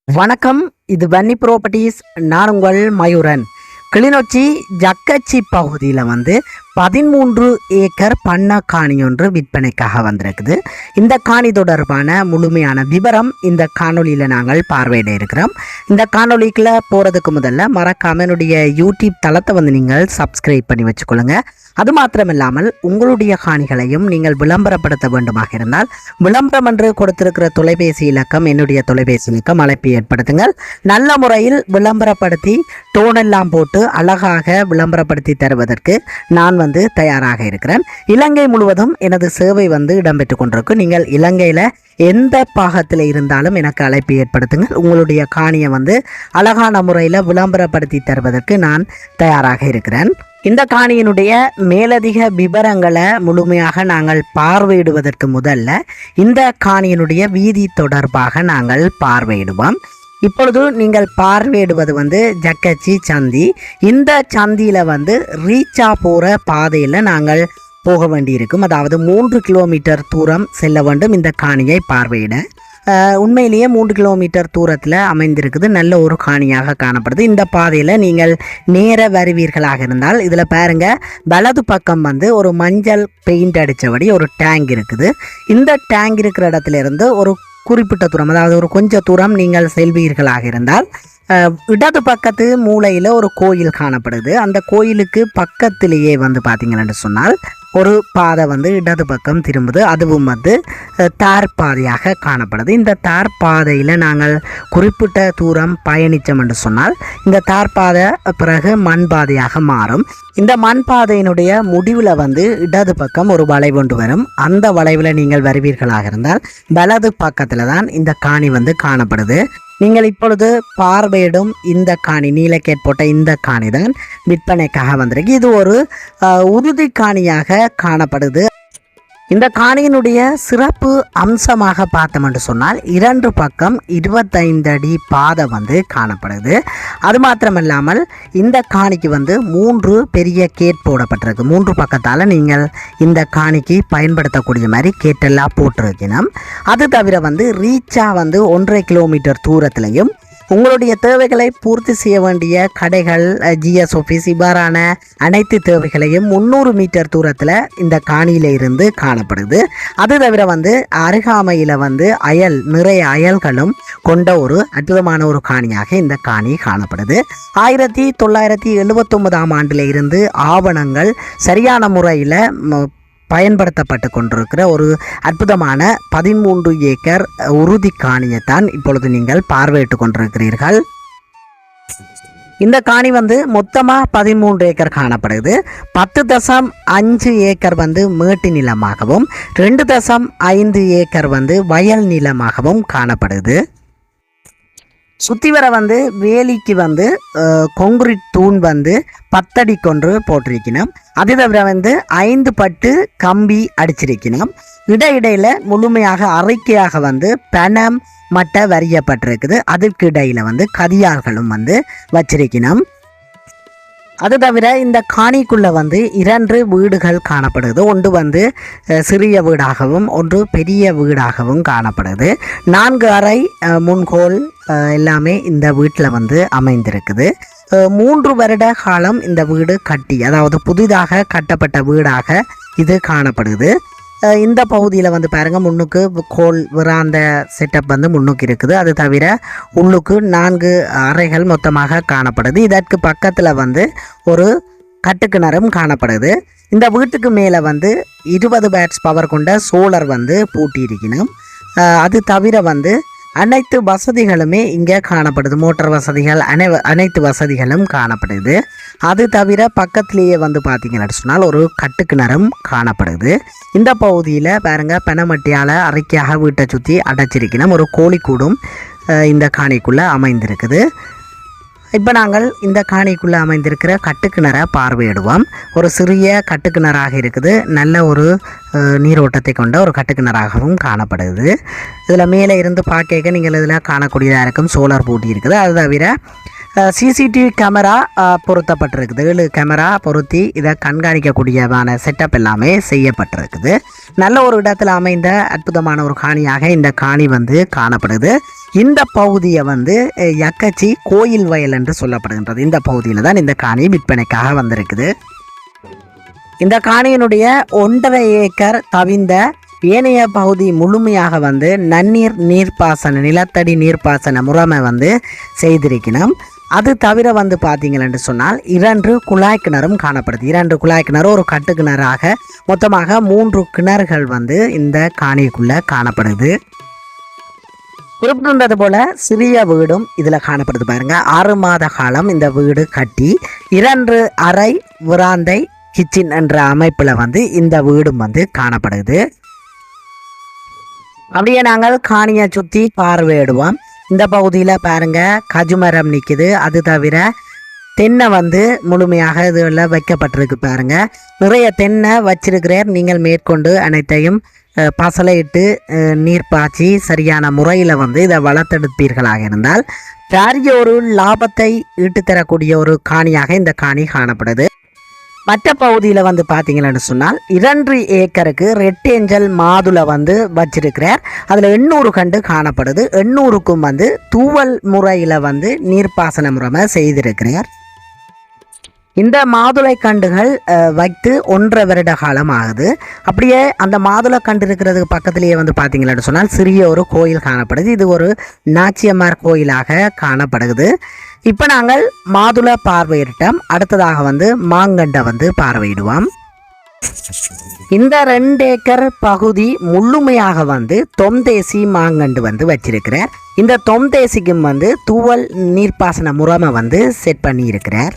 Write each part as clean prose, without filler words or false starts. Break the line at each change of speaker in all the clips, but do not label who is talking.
வணக்கம். இது வன்னி ப்ராப்பர்ட்டிஸ். நான் உங்கள் மயூரன். கிளிநொச்சி ஜக்கச்சி பகுதியில் 13 ஏக்கர் பண்ண காணி ஒன்று விற்பனைக்காக வந்திருக்குது. இந்த காணி தொடர்பான முழுமையான விவரம் இந்த காணொலியில் நாங்கள் பார்வையிட இருக்கிறோம். இந்த காணொலிக்குள்ள போகிறதுக்கு முதல்ல மறக்காம என்னுடைய யூடியூப் தளத்தை நீங்கள் சப்ஸ்கிரைப் பண்ணி வச்சுக்கொள்ளுங்க. அது மாத்திரமில்லாமல் உங்களுடைய காணிகளையும் நீங்கள் விளம்பரப்படுத்த வேண்டுமாக இருந்தால் விளம்பரம் என்று கொடுத்திருக்கிற தொலைபேசி இலக்கம் என்னுடைய தொலைபேசி இலக்கம், அழைப்பு ஏற்படுத்துங்கள். நல்ல முறையில் விளம்பரப்படுத்தி டோனெல்லாம் போட்டு அழகாக விளம்பரப்படுத்தி தருவதற்கு நான் தயாராக இருக்கிறேன். இலங்கை முழுவதும் எனது சேவை இடம்பெற்று கொண்டிருக்கு. நீங்கள் இலங்கையில் எந்த பாகத்தில் இருந்தாலும் எனக்கு அழைப்பு ஏற்படுத்துங்கள். உங்களுடைய காணியை அழகான முறையில் விளம்பரப்படுத்தி தருவதற்கு நான் தயாராக இருக்கிறேன். இந்த காணியினுடைய மேலதிக விவரங்களை முழுமையாக நாங்கள் பார்வையிடுவதற்கு முதல்ல இந்த காணியினுடைய வீதி தொடர்பாக நாங்கள் பார்வையிடுவோம். இப்பொழுது நீங்கள் பார்வையிடுவது ஜக்கச்சி சந்தி. இந்த சந்தியில் ரீச்சா போகிற பாதையில் நாங்கள் போக வேண்டியிருக்கும். அதாவது 3 கிலோமீட்டர் தூரம் செல்ல வேண்டும் இந்த காணியை பார்வையிட. உண்மையிலேயே 3 கிலோமீட்டர் தூரத்தில் அமைந்திருக்குது. நல்ல ஒரு காணியாக காணப்படுது. இந்த பாதையில் நீங்கள் நேர வருவீர்களாக இருந்தால் இதில் பாருங்கள், வலது பக்கம் ஒரு மஞ்சள் பெயிண்ட் அடித்தபடி ஒரு டேங்க் இருக்குது. இந்த டேங்க் இருக்கிற இடத்துல இருந்து ஒரு குறிப்பிட்ட தூரம், அதாவது ஒரு கொஞ்ச தூரம் நீங்கள் செல்வீர்களாக இருந்தால் இடது பக்கத்து மூலையில் ஒரு கோயில் காணப்படுது. அந்த கோயிலுக்கு பக்கத்திலேயே பார்த்தீங்கன்னு சொன்னால் ஒரு பாதை இடது பக்கம் திரும்புது. அதுவும் தார் பாதையாக காணப்படுது. இந்த தார் பாதையில் நாங்கள் குறிப்பிட்ட தூரம் பயணித்தோம் என்று சொன்னால் இந்த தார் பாதை பிறகு மண் பாதையாக மாறும். இந்த மண் பாதையினுடைய முடிவில் இடது பக்கம் ஒரு வளைவு ஒன்று வரும். அந்த வளைவில் நீங்கள் வருவீர்களாக இருந்தால் வலது பக்கத்தில் தான் இந்த காணி காணப்படுது. நீங்கள் இப்பொழுது பார்வையிடும் இந்த காணி, நீலக்கேட் போட்ட இந்த காணி தான் விற்பனைக்காக வந்திருக்கு. இது ஒரு உறுதி காணியாக காணப்படுது. இந்த காணியினுடைய சிறப்பு அம்சமாக பார்த்தோம் என்று சொன்னால் 2 பக்கம் 25 அடி பாதை காணப்படுது. அது மாத்திரமல்லாமல் இந்த காணிக்கு 3 பெரிய கேட் போடப்பட்டிருக்கு. 3 பக்கத்தால் நீங்கள் இந்த காணிக்கு பயன்படுத்தக்கூடிய மாதிரி கேட்டெல்லாம் போட்டிருக்கணும். அது தவிர ரீச்சா 1.5 கிலோமீட்டர் தூரத்திலையும் உங்களுடைய தேவைகளை பூர்த்தி செய்ய வேண்டிய கடைகள், ஜிஎஸ் ஆஃபீஸ் இவ்வாறான அனைத்து தேவைகளையும் 300 மீட்டர் தூரத்தில் இந்த காணியில் இருந்து காணப்படுது. அது தவிர அருகாமையில் நிறைய அயல்களும் கொண்ட ஒரு அற்புதமான ஒரு காணியாக இந்த காணி காணப்படுது. 1979ஆம் ஆண்டில் இருந்து ஆவணங்கள் சரியான முறையில் பயன்படுத்தப்பட்டு கொண்டிருக்கிற ஒரு அற்புதமான 13 ஏக்கர் உறுதி காணியைத்தான் இப்பொழுது நீங்கள் பார்வையிட்டு கொண்டிருக்கிறீர்கள். இந்த காணி மொத்தமாக 13 ஏக்கர் காணப்படுது. 10.5 ஏக்கர் மேட்டு நிலமாகவும் 2.5 ஏக்கர் வயல் நிலமாகவும் காணப்படுது. சுற்றி வர வேலிக்கு கொங்கிரீட் தூண் 10 அடி கொன்று போட்டிருக்கணும். அது தவிர 5 பட்டு கம்பி அடிச்சிருக்கணும். இடையிடையில் முழுமையாக அறிக்கையாக பணம் மட்டை வரியப்பட்டிருக்குது. அதுக்கு இடையில் கதியார்களும் வச்சிருக்கணும். அது தவிர இந்த காணிக்குள்ளே 2 வீடுகள் காணப்படுது. ஒன்று சிறிய வீடாகவும் ஒன்று பெரிய வீடாகவும் காணப்படுது. 4 அறை முன்கோல் எல்லாமே இந்த வீட்டில் அமைந்திருக்குது. 3 வருட காலம் இந்த வீடு கட்டி, அதாவது புதிதாக கட்டப்பட்ட வீடாக இது காணப்படுது. இந்த பகுதியில் பாருங்கள், முன்னுக்கு கோல் விராந்த செட்டப் முன்னுக்கு இருக்குது. அது தவிர உள்ளுக்கு 4 அறைகள் மொத்தமாக காணப்படுது. இதற்கு பக்கத்தில் ஒரு கட்டுக்கிணறும் காணப்படுது. இந்த வீட்டுக்கு மேலே 20 பேட்ஸ் பவர் கொண்ட சோலர் பூட்டி இருக்கணும். அது தவிர அனைத்து வசதிகளுமே இங்கே காணப்படுது. மோட்டார் வசதிகள், அனைத்து வசதிகளும் காணப்படுது. அது தவிர பக்கத்திலேயே பார்த்தீங்கன்னு சொன்னால் ஒரு கட்டுக்கிணறும் காணப்படுது. இந்த பகுதியில் பாருங்கள், பனமட்டியால் அரைக்கையாக வீட்டை சுற்றி அடைச்சிருக்கணும். ஒரு கோழிக்கூடும் இந்த காணிக்குள்ளே அமைந்திருக்குது. இப்போ நாங்கள் இந்த காணிக்குள்ளே அமைந்திருக்கிற கட்டுக்கிணறை பார்வையிடுவோம். ஒரு சிறிய கட்டுக்கிணறாக இருக்குது. நல்ல ஒரு நீரோட்டத்தை கொண்ட ஒரு கட்டுக்கிணறாகவும் காணப்படுது. இதில் மேலே இருந்து பார்க்க நீங்கள் இதில் காணக்கூடியதாக இருக்கும் சோலார் பூட்டி இருக்குது. அது தவிர சிசிடிவி கேமரா பொருத்தப்பட்டிருக்குது. 7 கேமரா பொருத்தி இதை கண்காணிக்கக்கூடியதான செட்டப் எல்லாமே செய்யப்பட்டிருக்குது. நல்ல ஒரு இடத்துல அமைந்த அற்புதமான ஒரு காணியாக இந்த காணி வந்து காணப்படுது. இந்த பகுதியை வந்து யக்கச்சி கோயில் வயல் என்று சொல்லப்படுகின்றது. இந்த பகுதியில் தான் இந்த காணி விற்பனைக்காக வந்திருக்குது. இந்த காணியினுடைய 1.5 ஏக்கர் தவிந்த ஏனைய பகுதி முழுமையாக வந்து நன்னீர் நீர்ப்பாசன நிலத்தடி நீர்ப்பாசன முறைமை வந்து செய்திருக்கணும். அது தவிர வந்து பார்த்தீங்கன்னு சொன்னால் 2 குழாய் கிணறும் காணப்படுது. 2 குழாய் கிணறு ஒரு கட்டு கிணறாக மொத்தமாக 3 கிணறுகள் வந்து இந்த காணிக்குள்ளே காணப்படுது. குறிப்பிட்டது போல சிறிய வீடும் இதில் காணப்படுது. பாருங்க, 6 மாத காலம் இந்த வீடு கட்டி 2 அறை விராந்தை கிச்சன் என்ற அமைப்பில் வந்து இந்த வீடும் வந்து காணப்படுது. அப்படியே நாங்கள் காணியை சுற்றி பார்வையிடுவோம். இந்த பகுதியில் பாருங்க கஜுமரம் நிற்குது. அது தவிர தென்னை வந்து முழுமையாக இதில் வைக்கப்பட்டிருக்கு. பாருங்க, நிறைய தென்னை வச்சிருக்கிறார். நீங்கள் மேற்கொண்டு அனைத்தையும் பசலையிட்டு நீர் பாய்ச்சி சரியான முறையில் வந்து இதை வளர்த்தெடுப்பீர்களாக இருந்தால் பாரிய ஒரு லாபத்தை ஈட்டுத்தரக்கூடிய ஒரு காணியாக இந்த காணி காணப்படுது. மற்ற பகுதியில் வந்து பார்த்தீங்கன்னு சொன்னால் 2 ஏக்கருக்கு ரெட் ஏஞ்சல் மாதுளை வந்து வச்சிருக்கிறார். அதில் 800 கண்டு காணப்படுது. 800க்கும் வந்து தூவல் முறையில் வந்து நீர்ப்பாசன முறை செய்திருக்கிறார். இந்த மாதுளை கண்டுகள் வைத்து 1.5 வருட காலம் ஆகுது. அப்படியே அந்த மாதுளை கண்டு இருக்கிறதுக்கு பக்கத்திலேயே வந்து பார்த்தீங்கன்னு சொன்னால் சிறிய ஒரு கோயில் காணப்படுது. இது ஒரு நாச்சியம்மார் கோயிலாக காணப்படுது. இப்போ நாங்கள் மாதுளை பார்வையிட்டோம். அடுத்ததாக வந்து மாங்கண்டை வந்து பார்வையிடுவோம். இந்த 2 ஏக்கர் பகுதி முழுமையாக வந்து தொம்தேசி மாங்கண்டு வந்து வச்சிருக்கிறார். இந்த தொம்தேசிக்கும் வந்து தூவல் நீர்ப்பாசன முறைமை வந்து செட் பண்ணி இருக்கிறார்.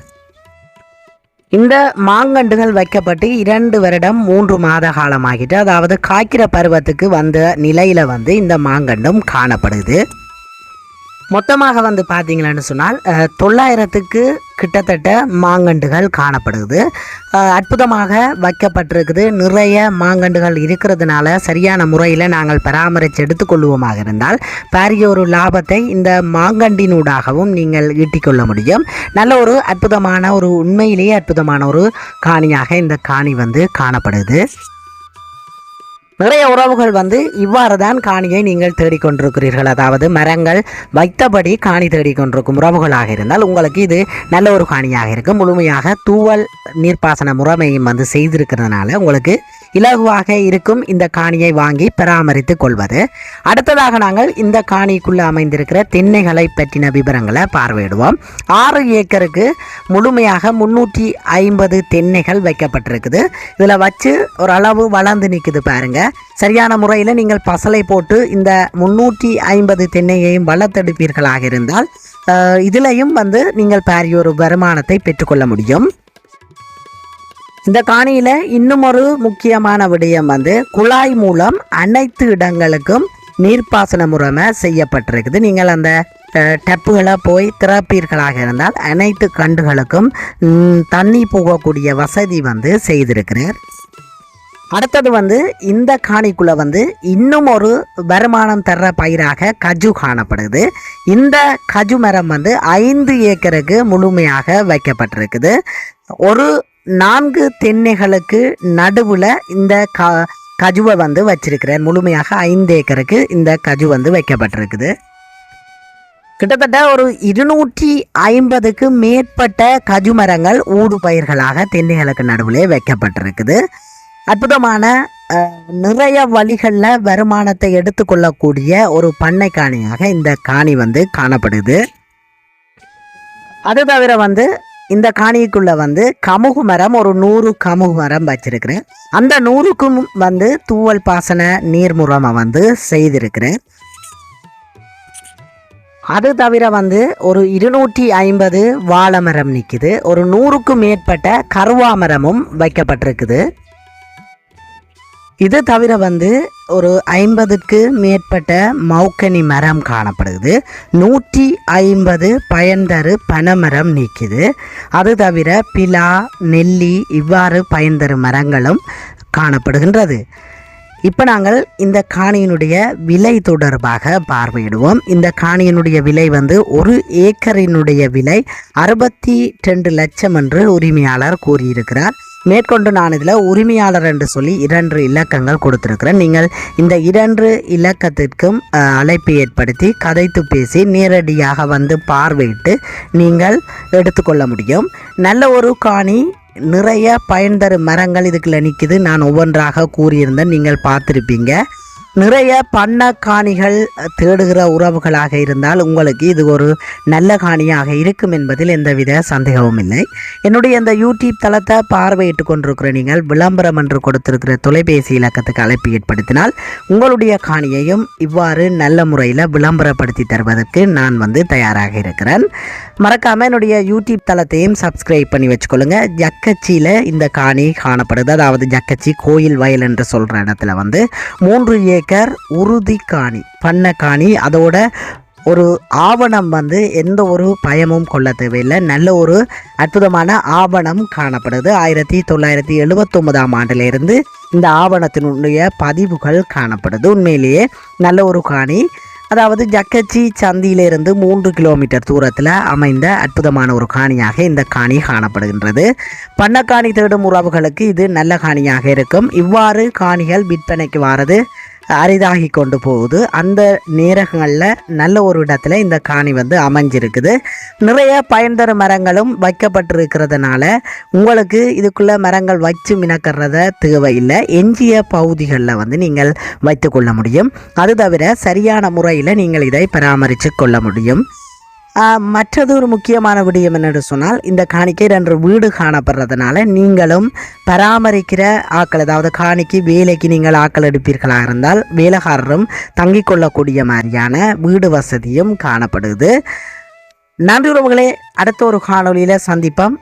இந்த மாங்கண்டுகள் வைக்கப்பட்டு 2 வருடம் 3 மாத காலமாகிட்டு, அதாவது காய்க்கிற பருவத்துக்கு வந்த நிலையில் வந்து இந்த மாங்கண்டும் காணப்படுது. மொத்தமாக வந்து பார்த்தீங்கன்னு சொன்னால் 900க்கு கிட்டத்தட்ட மாங்கண்டுகள் காணப்படுது. அற்புதமாக வைக்கப்பட்டிருக்குது. நிறைய மாங்கண்டுகள் இருக்கிறதுனால சரியான முறையில் நாங்கள் பராமரித்து எடுத்துக்கொள்வோமாக இருந்தால் பாரிய ஒரு லாபத்தை இந்த மாங்கண்டினூடாகவும் நீங்கள் ஈட்டிக்கொள்ள முடியும். நல்ல ஒரு அற்புதமான ஒரு உண்மையிலேயே அற்புதமான ஒரு காணியாக இந்த காணி வந்து காணப்படுது. நிறைய உறவுகள் வந்து இவ்வாறு தான் காணியை நீங்கள் தேடிக்கொண்டிருக்கிறீர்கள். அதாவது மரங்கள் வைத்தபடி காணி தேடிக்கொண்டிருக்கும் உறவுகளாக இருந்தால் உங்களுக்கு இது நல்ல ஒரு காணியாக இருக்கும். முழுமையாக தூவல் நீர்ப்பாசன முறைமையும் வந்து செய்திருக்கிறதுனால உங்களுக்கு இலகுவாக இருக்கும் இந்த காணியை வாங்கி பராமரித்து கொள்வது. அடுத்ததாக நாங்கள் இந்த காணிக்குள்ள அமைந்திருக்கிற தென்னைகளை பற்றின விவரங்களை பார்வையிடுவோம். 6 ஏக்கருக்கு முழுமையாக 350 தென்னைகள் வைக்கப்பட்டிருக்குது. இதில் வச்சு ஒரு அளவு வளர்ந்து நிற்குது. பாருங்க, சரியான முறையில் நீங்கள் பசலை போட்டு இந்த 350 தென்னையையும் வளர்த்தெடுப்பீர்களாக இருந்தால் இதிலையும் வந்து நீங்கள் பாரிய ஒரு வருமானத்தை பெற்றுக்கொள்ள முடியும். இந்த காணியில் இன்னும் ஒரு முக்கியமான விடயம் வந்து குழாய் மூலம் அனைத்து இடங்களுக்கும் நீர்ப்பாசன முறைமை செய்யப்பட்டிருக்குது. நீங்கள் அந்த டப்புகளை போய் திறப்பீர்களாக இருந்தால் அனைத்து கண்டுகளுக்கும் தண்ணி போகக்கூடிய வசதி வந்து செய்திருக்கிறார். அடுத்தது வந்து இந்த காணிக்குள்ள வந்து இன்னும் ஒரு வருமானம் தர்ற பயிராக கஜு காணப்படுது. இந்த கஜு மரம் வந்து 5 ஏக்கருக்கு முழுமையாக வைக்கப்பட்டிருக்குது. ஒரு 4 தென்னைகளுக்கு நடுவில் இந்த கஜுவை வந்து வச்சிருக்கிறேன். முழுமையாக 5 ஏக்கருக்கு இந்த கஜு வந்து வைக்கப்பட்டிருக்குது. கிட்டத்தட்ட ஒரு 250க்கு மேற்பட்ட கஜு மரங்கள் ஊடு பயிர்களாக தென்னைகளுக்கு நடுவிலே வைக்கப்பட்டிருக்குது. அற்புதமான நிறைய வழிகளில் வருமானத்தை எடுத்துக்கொள்ளக்கூடிய ஒரு பண்ணை காணியாக இந்த காணி வந்து காணப்படுது. அது தவிர வந்து இந்த காணிக்குள்ள வந்து கமுகு மரம் ஒரு 100 கமுகு மரம் வச்சிருக்கிறேன். அந்த 100க்கும் வந்து தூவல் பாசன நீர்முறைமை வந்து செய்திருக்கிறேன். அது தவிர வந்து ஒரு 250 வாழை மரம் நிற்குது. ஒரு 100க்கும் மேற்பட்ட கருவா மரமும் வைக்கப்பட்டிருக்குது. இது தவிர வந்து ஒரு 50க்கு மேற்பட்ட மௌக்கனி மரம் காணப்படுது. 150 பயன்தரு பனைமரம் நிற்குது. அது தவிர பிலா, நெல்லி இவ்வாறு பயன்தரு மரங்களும் காணப்படுகின்றது. இப்போ நாங்கள் இந்த காணியினுடைய விலை தொடர்பாக பார்வையிடுவோம். இந்த காணியினுடைய விலை வந்து 1 ஏக்கரினுடைய விலை 62 லட்சம் என்று உரிமையாளர் கூறியிருக்கிறார். மேற்கொண்டு நான் இதில் உரிமையாளர் என்று சொல்லி 2 இலக்கங்கள் கொடுத்திருக்கிறேன். நீங்கள் இந்த 2 இலக்கத்திற்கும் அழைப்பு ஏற்படுத்தி கதைத்து பேசி நேரடியாக வந்து பார்வையிட்டு நீங்கள் எடுத்துக்கொள்ள முடியும். நல்ல ஒரு காணி, நிறைய பயன் தரும் மரங்கள் இதுக்குள்ள நிற்குது. நான் ஒவ்வொன்றாக கூறியிருந்தேன், நீங்கள் பார்த்துருப்பீங்க. நிறைய பண்ண காணிகள் தேடுகிற உறவுகளாக இருந்தால் உங்களுக்கு இது ஒரு நல்ல காணியாக இருக்கும் என்பதில் எந்தவித சந்தேகமும் இல்லை. என்னுடைய இந்த யூடியூப் தளத்தை பார்வையிட்டு கொண்டிருக்கிற நீங்கள் விளம்பரம் என்று கொடுத்திருக்கிற தொலைபேசி இலக்கத்துக்கு அழைப்பு ஏற்படுத்தினால் உங்களுடைய காணியையும் இவ்வாறு நல்ல முறையில் விளம்பரப்படுத்தி தருவதற்கு நான் வந்து தயாராக இருக்கிறேன். மறக்காமல் என்னுடைய யூடியூப் தளத்தையும் சப்ஸ்கிரைப் பண்ணி வச்சுக்கொள்ளுங்க. ஜக்கச்சியில் இந்த காணி காணப்படுது. அதாவது ஜக்கச்சி கோயில் வயல் என்று சொல்கிற இடத்துல வந்து 3 ஏக்கர் உறுதி காணி, பண்ண காணி. அதோட ஒரு ஆவணம் வந்து எந்த ஒரு பயமும் கொள்ள தேவையில்லை. நல்ல ஒரு அற்புதமான ஆவணம் காணப்படுது. 1979ஆம் ஆண்டிலிருந்து இந்த ஆவணத்தினுடைய பதிவுகள் காணப்படுது. உண்மையிலேயே நல்ல ஒரு காணி. அதாவது ஜக்கச்சி சந்தியிலிருந்து 3 கிலோமீட்டர் தூரத்தில் அமைந்த அற்புதமான ஒரு காணியாக இந்த காணி காணப்படுகின்றது. பண்ணக்காணி தேடும் உறவுகளுக்கு இது நல்ல காணியாக இருக்கும். இவ்வாறு காணிகள் விற்பனைக்கு வாரது அரிதாகி கொண்டு போகுது. அந்த நேரங்களில் நல்ல ஒரு இடத்துல இந்த காணி வந்து அமைஞ்சிருக்குது. நிறைய பயன்தர மரங்களும் வைக்கப்பட்டிருக்கிறதுனால உங்களுக்கு இதுக்குள்ள மரங்கள் வச்சு மினக்கிறத தேவையில்லை. எஞ்சிய பகுதிகளில் வந்து நீங்கள் வைத்து கொள்ள முடியும். அது தவிர சரியான முறையில் நீங்கள் இதை பராமரித்து கொள்ள முடியும். மற்றது ஒரு முக்கியமான விடயம் என்னென்னு சொன்னால், இந்த காணிக்கு 2 வீடு காணப்படுறதுனால நீங்களும் பராமரிக்கிற ஆக்கள், அதாவது காணிக்கு வேலைக்கு நீங்கள் ஆக்கள் எடுப்பீர்களாக இருந்தால் வேலைக்காரரும் தங்கிக் கொள்ளக்கூடிய மாதிரியான வீடு வசதியும் காணப்படுது. நன்றி உறவுகளே, அடுத்த ஒரு காணொலியில் சந்திப்போம்.